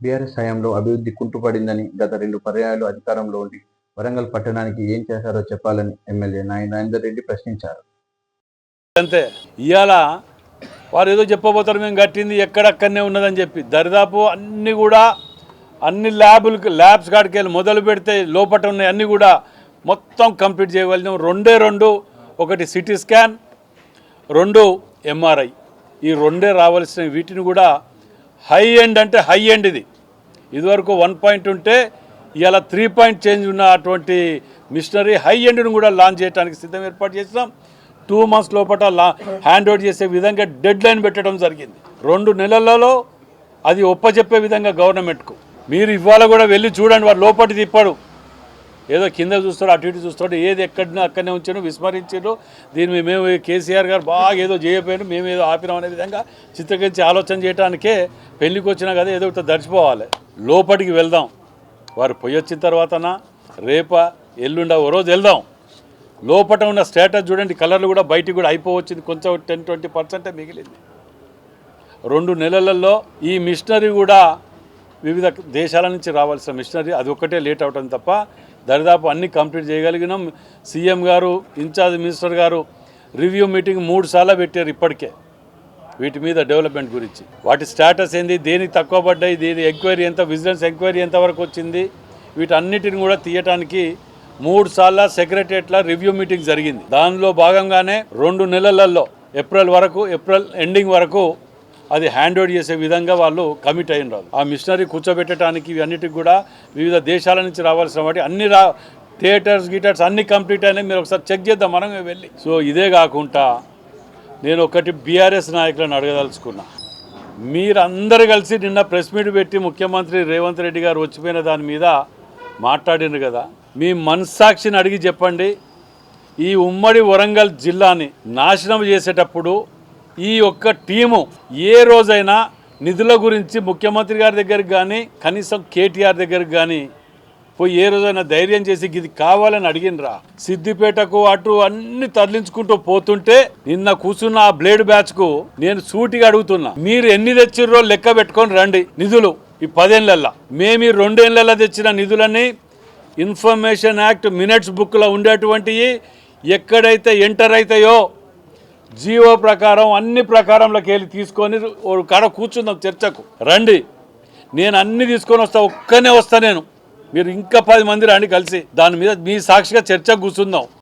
BRS హయాంలో అభివృద్ధి కుంటుపడిందని, గత 2 పర్యాయాలు అధికారంలో ఉండి వరంగల్ పట్టణానికి ఏం చేశారో చెప్పాలని ఎమ్మెల్యే నాగేందర్ రెడ్డి ప్రశ్నించారు. అంతే ఇవాళ వారు ఏదో చెప్పబోతారు, మేము కట్టింది ఎక్కడక్కడనే ఉన్నదని చెప్పి. దరిదాపు అన్ని ల్యాబ్స్ కాడికి వెళ్ళి మొదలు పెడితే లోపట ఉన్నాయి అన్నీ కూడా మొత్తం కంప్లీట్ చేయగలిగినాం. రెండు ఒకటి సిటీ స్కాన్, 2 ఎంఆర్ఐ. ఈ 2 రావాల్సిన వీటిని కూడా హై ఎండ్ అంటే హై ఎండ్. ఇదివరకు 1 పాయింట్ ఉంటే ఇవాళ 3 పాయింట్ చేంజ్ ఉన్న అటువంటి మిషనరీ హై ఎండ్ను కూడా లాంచ్ చేయడానికి సిద్ధం ఏర్పాటు చేసినాం. 2 months లోపల హ్యాండ్ ఓవర్ చేసే విధంగా డెడ్ లైన్ పెట్టడం జరిగింది. 2 నెలలలో అది ఒప్పచెప్పే విధంగా గవర్నమెంట్కు. మీరు ఇవాళ కూడా వెళ్ళి చూడండి, వారు లోపలి తిప్పాడు, ఏదో కింద చూస్తాడు, అటు ఇటు చూస్తాడు, ఏది అక్కడనే ఉంచాను, విస్మరించారు. దీన్ని మేము కేసీఆర్ గారు బాగా ఏదో చేయకపోయారు, మేము ఏదో ఆపినాం అనే విధంగా చిత్రీకరించి ఆలోచన చేయడానికే పెళ్లికి వచ్చినా కదా ఏదో దర్చిపోవాలి. లోపలికి వెళ్దాం, వారు పోయి వచ్చిన తర్వాతనా రేపా ఎల్లుండ ఓ రోజు వెళ్దాం. లోపల ఉన్న స్టేటస్ చూడండి, కలర్లు కూడా బయటికి కూడా అయిపోవచ్చింది, కొంచెం 10-20% మిగిలింది. 2 నెలలలో ఈ మిషనరీ కూడా వివిధ దేశాల నుంచి రావాల్సిన మిషనరీ అది ఒక్కటే లేట్ అవటం తప్ప దరిదాపు అన్నీ కంప్లీట్ చేయగలిగినాం. సీఎం గారు, ఇన్ఛార్జ్ మినిస్టర్ గారు రివ్యూ మీటింగ్ 3 సార్లు పెట్టారు ఇప్పటికే వీటి మీద డెవలప్మెంట్ గురించి. వాటి స్టేటస్ ఏంది, దేనికి తక్కువ పడ్డాయి, దేని ఎంక్వైరీ ఎంత, విజిలెన్స్ ఎంక్వైరీ ఎంతవరకు వచ్చింది, వీటన్నిటిని కూడా తీయటానికి 3 సార్లు సెక్రటరియట్ల రివ్యూ మీటింగ్ జరిగింది. దానిలో భాగంగానే 2 నెలలలో ఏప్రిల్ ఎండింగ్ వరకు అది హ్యాండ్ ఓవర్ చేసే విధంగా వాళ్ళు కమిట్ అయినారు. ఆ మిషనరీ కూర్చోబెట్టడానికి ఇవన్నిటికి కూడా వివిధ దేశాల నుంచి రావాల్సిన వాటి అన్ని థియేటర్స్ అన్నీ కంప్లీట్ అయినాయి. మీరు ఒకసారి చెక్ చేద్దాం మనం వెళ్ళి. సో ఇదే కాకుండా నేను ఒకటి బీఆర్ఎస్ నాయకులను అడగదలుచుకున్నా. మీరందరూ కలిసి నిన్న ప్రెస్ మీట్ పెట్టి ముఖ్యమంత్రి రేవంత్ రెడ్డి గారు వచ్చిపోయిన దాని మీద మాట్లాడినారు కదా, మీ మనస్సాక్షిని అడిగి చెప్పండి. ఈ ఉమ్మడి వరంగల్ జిల్లాని నాశనం చేసేటప్పుడు ఈ ఒక్క టీము ఏ రోజైనా నిధుల గురించి ముఖ్యమంత్రి గారి దగ్గరికి కానీ కనీసం కేటీఆర్ దగ్గరికి కానీ పోయి ఏ రోజైనా ధైర్యం చేసి ఇది కావాలని అడిగినరా? సిద్దిపేటకు అటు అన్ని తరలించుకుంటూ పోతుంటే నిన్న కూర్చున్న ఆ బ్లేడ్ బ్యాచ్కు నేను సూటిగా అడుగుతున్నా, మీరు ఎన్ని తెచ్చిర్రో లెక్క పెట్టుకొని రండి నిధులు. ఈ 10 ఏళ్ళల్లో మేము ఈ 2 ఏళ్ళల్లో తెచ్చిన నిధులన్నీ ఇన్ఫర్మేషన్ యాక్ట్ మినిట్స్ బుక్లో ఉండేటువంటివి ఎక్కడైతే ఎంటర్ అవుతాయో జీవో ప్రకారం అన్ని ప్రకారంలోకి వెళ్ళి తీసుకొని కాడ కూర్చుందాం, చర్చకు రండి. నేను అన్ని తీసుకొని వస్తా, ఒక్కనే వస్తా నేను. మీరు ఇంకా 10 మంది రండి కలిసి దాని మీద మీ సాక్షిగా చర్చకు కూర్చుందాం.